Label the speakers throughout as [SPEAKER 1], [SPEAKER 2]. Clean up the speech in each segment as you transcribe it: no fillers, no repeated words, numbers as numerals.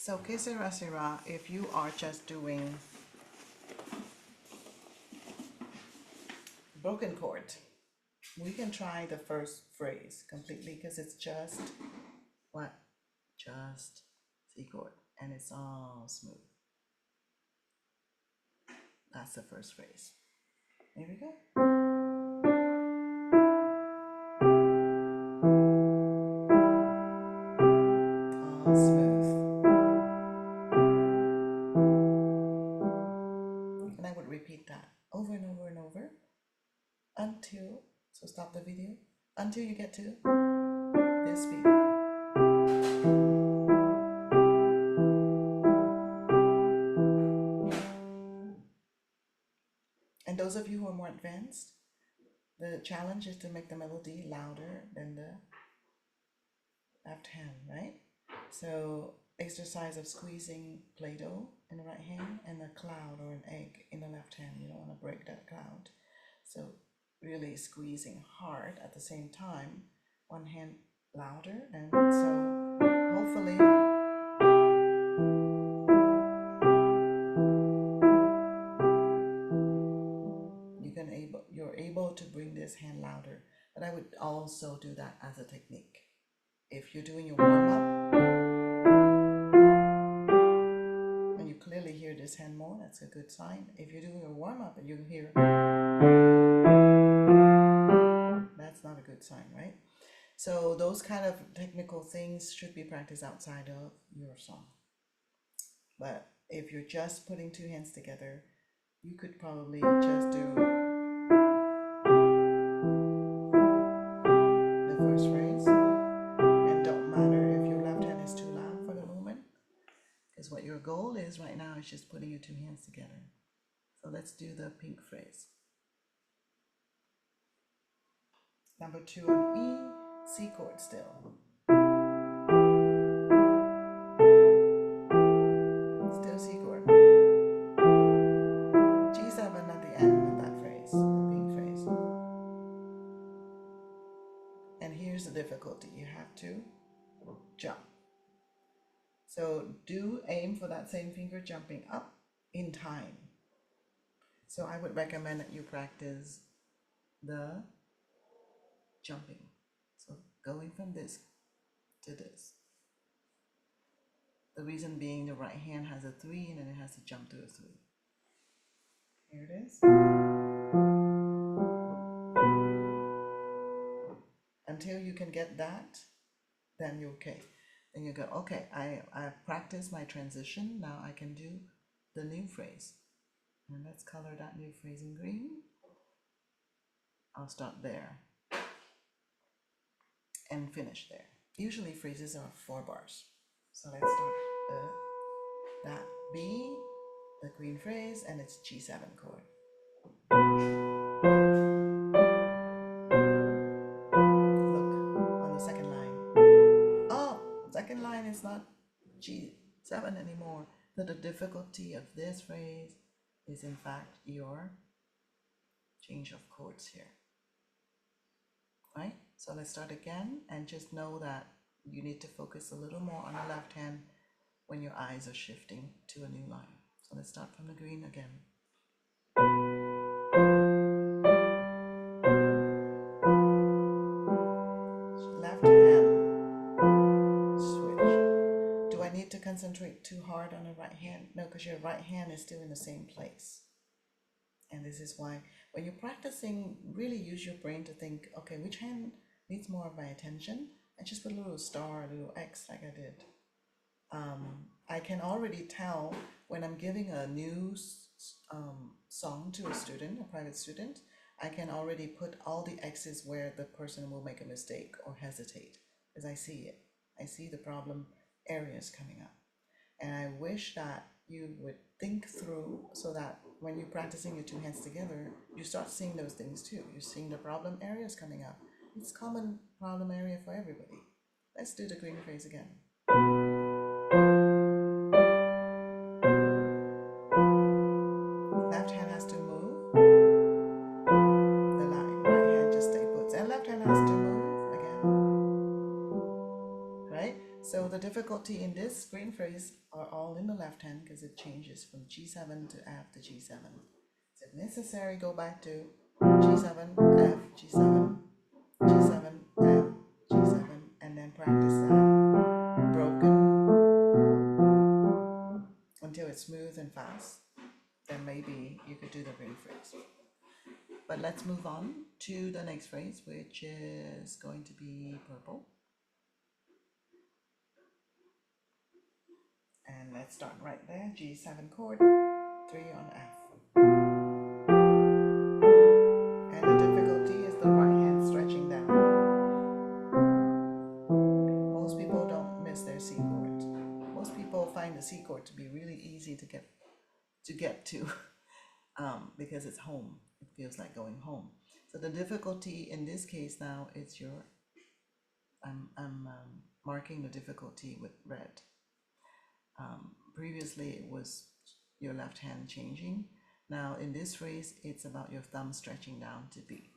[SPEAKER 1] So Sera Sera, if you are just doing broken chord, we can try the first phrase completely because it's just what? Just C chord and it's all smooth. That's the first phrase. Here we go. All smooth. And I would repeat that over and over and over until, so stop the video, until you get to this beat. And those of you who are more advanced, the challenge is to make the melody louder than the left hand, right? So exercise of squeezing Play-Doh in the right hand and a cloud or an egg in the left hand. You don't want to break that cloud. So really squeezing hard at the same time, one hand louder, and so hopefully you're able to bring this hand louder. But I would also do that as a technique. If you're doing your warm-up and you clearly hear this hand more, that's a good sign. If you're doing your warm-up and you hear, that's not a good sign, right? So those kind of technical things should be practiced outside of your song. But if you're just putting two hands together, you could probably just do the first phrase, and don't matter if your left hand is too loud for the moment, because what your goal is right now is just putting your two hands together. So let's do the pink phrase. Number 2 on E, C chord still. Still C chord. G7 at the end of that phrase, the pink phrase. And here's the difficulty, you have to jump. So do aim for that same finger jumping up in time. So I would recommend that you practice the jumping. So going from this to this. The reason being the right hand has a 3 and then it has to jump to a 3. Here it is. Until you can get that, then you're okay. Then you go, okay, I've practiced my transition. Now I can do the new phrase. And let's color that new phrase in green. I'll start there and finish there. Usually phrases are 4 bars. So let's start that B, the green phrase, and it's G7 chord. Look on the second line. Oh, second line is not G7 anymore. So the difficulty of this phrase is in fact your change of chords here. Right? So let's start again and just know that you need to focus a little more on the left hand when your eyes are shifting to a new line. So let's start from the green again. Left hand switch. Do I need to concentrate too hard on the right hand? No, because your right hand is still in the same place. And this is why when you're practicing, really use your brain to think, okay, which hand needs more of my attention? And just put a little star, a little X like I did. I can already tell when I'm giving a new song to a student, a private student, I can already put all the X's where the person will make a mistake or hesitate, because I see it. I see the problem areas coming up. And I wish that you would think through so that when you're practicing your two hands together, you start seeing those things too. You're seeing the problem areas coming up. It's a common problem area for everybody. Let's do the green phrase again. Left hand has to move. The right hand just stay put. And left hand has to move again. Right? So the difficulty in this green phrase are all in the left hand because it changes from G7 to F to G7. So if necessary, go back to G7, F, G7, G7, F, G7, and then practice that broken until it's smooth and fast. Then maybe you could do the green phrase. But let's move on to the next phrase, which is going to be purple. And let's start right there, G7 chord, 3 on F. And the difficulty is the right hand stretching down. Most people don't miss their C chord. Most people find the C chord to be really easy to get to because it's home. It feels like going home. So the difficulty in this case now is I'm marking the difficulty with red. Previously it was your left hand changing. Now in this phrase, it's about your thumb stretching down to B.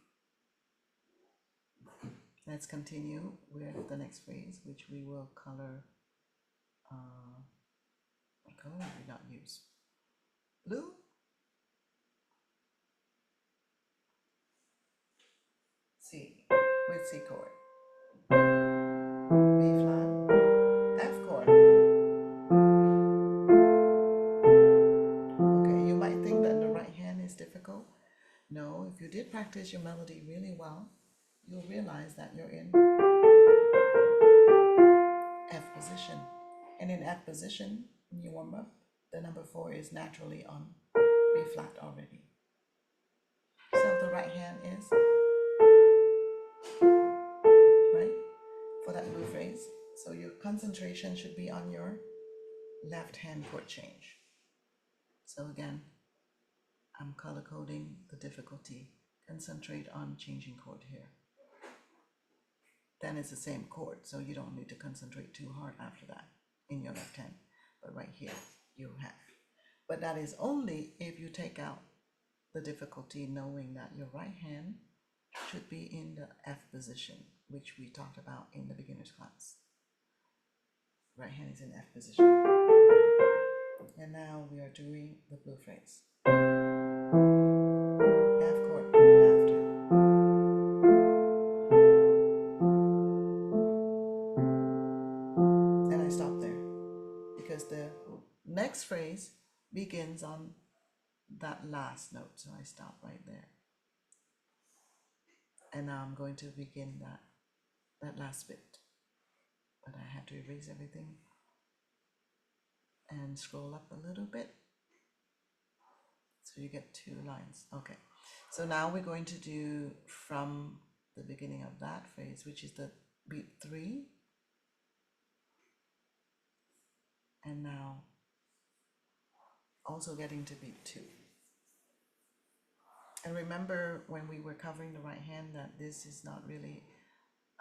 [SPEAKER 1] Let's continue with the next phrase, which we will color. What color did we not use? Blue. C with C chord. B flat. F chord. Okay, you might think that the right hand is difficult. No, if you did practice your melody really well, you'll realize that you're in F position. And in F position, when you warm up, the number 4 is naturally on B flat already. So the right hand is right for that blue phrase. So your concentration should be on your left hand chord change. So again, I'm color coding the difficulty. Concentrate on changing chord here. Then it's the same chord, so you don't need to concentrate too hard after that in your left hand. But right here, you have. But that is only if you take out the difficulty knowing that your right hand should be in the F position, which we talked about in the beginner's class. Right hand is in F position. And now we are doing the blue phrase. F chord after. And I stop there because the next phrase begins on that last note. So I stop right there. And now I'm going to begin that last bit. But I have to erase everything and scroll up a little bit. So you get 2 lines. Okay. So now we're going to do from the beginning of that phrase, which is the beat 3. And now also getting to beat 2. And remember when we were covering the right hand that this is not really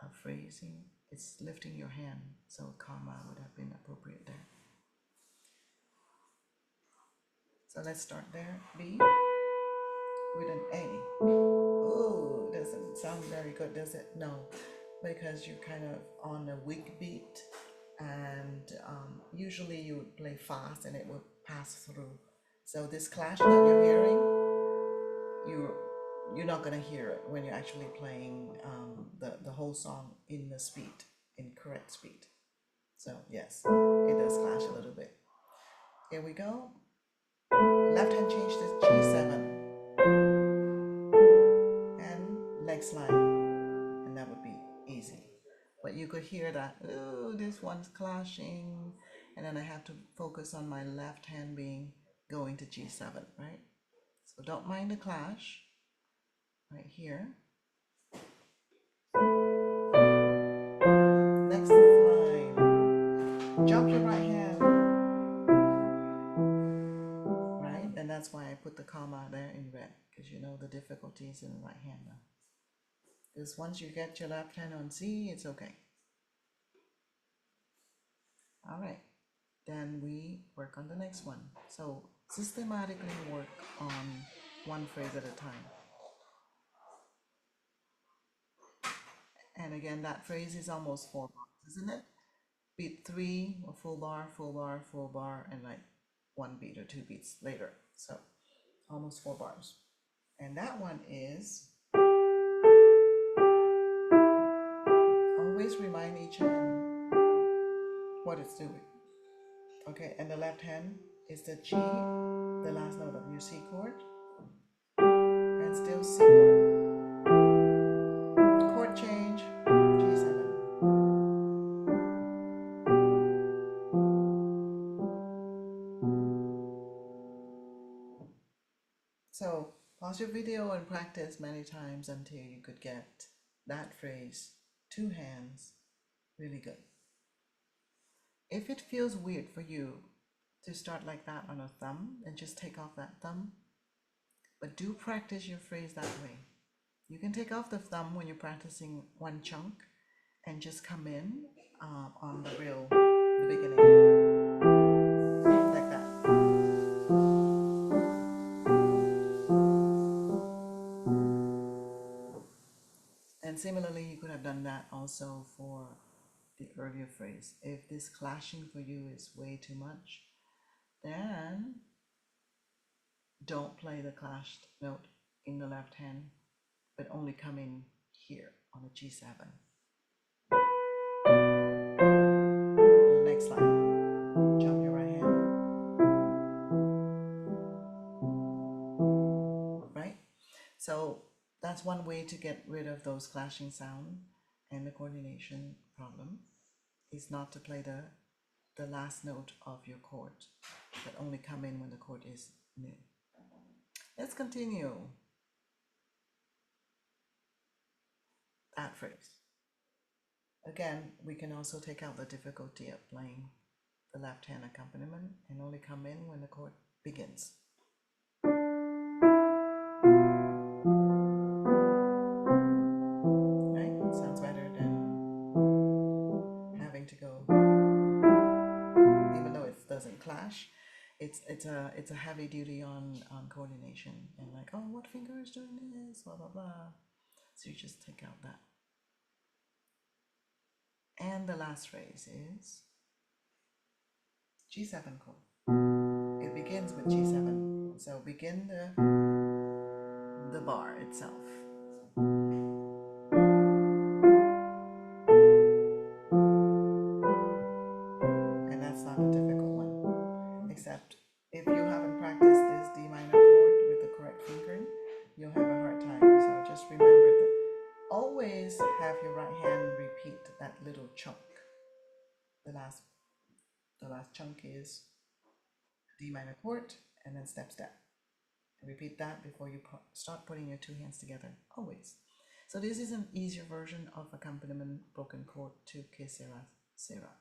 [SPEAKER 1] a phrasing, it's lifting your hand. So a comma would have been appropriate there. So let's start there. B with an A. Oh, doesn't sound very good, does it? No, because you're kind of on a weak beat, and usually you would play fast and it would pass through. So this clash that you're hearing, you're not gonna hear it when you're actually playing the whole song in the speed, in correct speed. So yes, it does clash a little bit. Here we go. Left hand change to G7 and leg slide, and that would be easy. But you could hear that, oh, this one's clashing, and then I have to focus on my left hand being going to G7, right? So don't mind the clash right here. Next line, jump your right hand, right? And that's why I put the comma there in red, because you know the difficulty is in the right hand now. Because once you get your left hand on C, it's okay. All right, then we work on the next one. So systematically work on one phrase at a time. And again, that phrase is almost 4 bars, isn't it? beat 3, a full bar, full bar, full bar, and like 1 beat or 2 beats later. So almost 4 bars. And that one is, always remind each hand what it's doing. Okay, and the left hand is the G, the last note of your C chord, and still C chord. Chord change, G7. So pause your video and practice many times until you could get that phrase, 2 hands, really good. If it feels weird for you to start like that on a thumb, then just take off that thumb. But do practice your phrase that way. You can take off the thumb when you're practicing one chunk and just come in on the beginning, like that. And similarly, you could have done that also for the earlier phrase. If this clashing for you is way too much, then don't play the clashed note in the left hand, but only come in here on the G7. Next line, jump your right hand, right? So that's one way to get rid of those clashing sound and the coordination problem, is not to play the last note of your chord, but only come in when the chord is new. Let's continue that phrase. Again, we can also take out the difficulty of playing the left hand accompaniment and only come in when the chord begins. Right? Sounds better than having to go, even though it doesn't clash. It's a heavy duty on coordination and like, oh, what finger is doing this, blah blah blah. So you just take out that. And the last phrase is G7 chord. It begins with G7. So begin the bar itself. And that's not a difficult one, except if you haven't practiced this D minor chord with the correct fingering, you'll have a hard time. So just remember that always have your right hand repeat that little chunk. The last chunk is D minor chord, and then step step. Repeat that before you start putting your 2 hands together, always. So this is an easier version of accompaniment broken chord to Sera Sera.